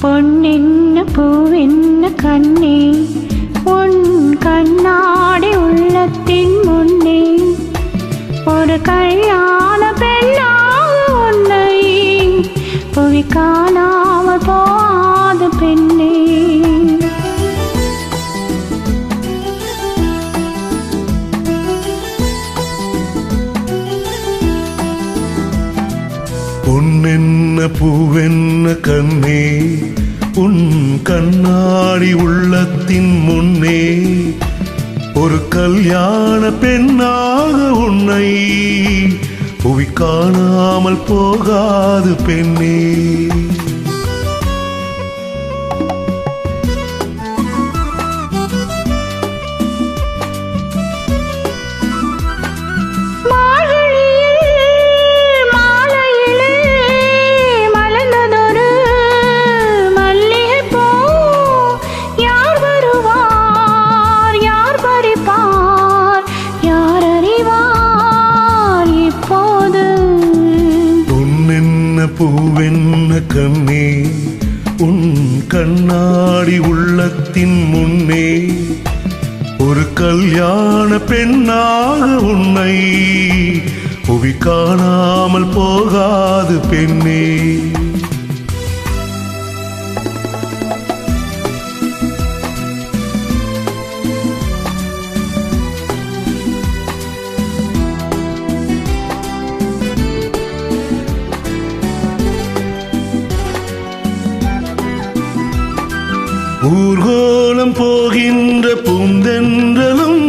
பொன்னென்ன பூவென்ன கண்ணே உன் கண்ணாடி உள்ளத்தின் முன்னே ஒரு கல்யாண பெண்ணாக உன்னை புவி காணாமல் போகாத பெண்ணே. பொன்னென்ன பூவென்ன கண்ணே உன் கண்ணாடி உள்ளத்தின் முன்னே ஒரு கல்யாண பெண்ணாக உன்னை புவி காணாமல் போகாது பெண்ணே. பூவென்ன கண்ணே உன் கண்ணாடி உள்ளத்தின் முன்னே ஒரு கல்யாண பெண்ணாக உன்னை புவி காணாமல் போகாது பெண்ணே. ஊர்கோலம் போகின்ற பூந்தென்றலும்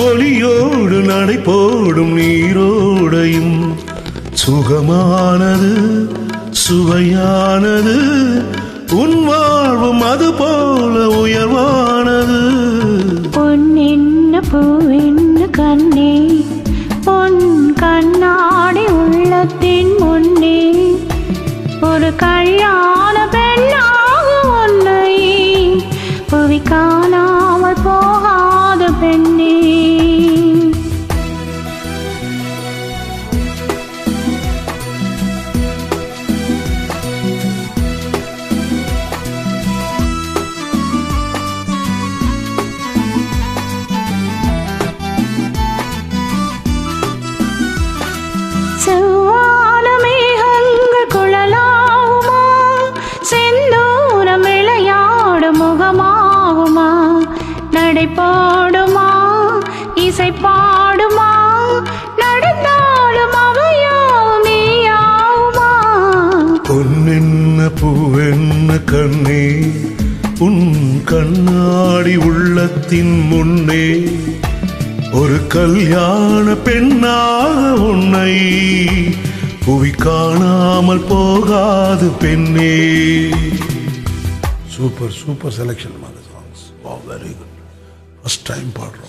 ஒளியோடு நடை போடும் நீரோடையும் சுகமானது சுவையானது உன் வாழ்வும் அது போல உயர்வானது. பொன்னென்ன பூவென்ன கண்ணே பொன் கண்ணாடி உள்ளத்தின் முன்னே ஒரு கல்யாண பெண்ணாக உன்னை புவி காணாமல் போகாத பெண்ணே. செவ்வான மேகங்கள் குழலாகுமா செந்தூரம் விளையாடும் முகமாகுமா நடை போடுமா இசை பாடுமா நடந்தாலும் அவையாவும் நீயாவுமா. பொன்னென்ன பூவென்ன கண்ணே உன் கண்ணாடி உள்ளத்தின் முன்னே ஒரு கல்யாண பெண்ணாக உன்னை புவி காணாமல் போகாது பெண்ணே. சூப்பர் சூப்பர் செலெக்ஷன் மாதிரி songs. Very good. First time பாடுறோம்.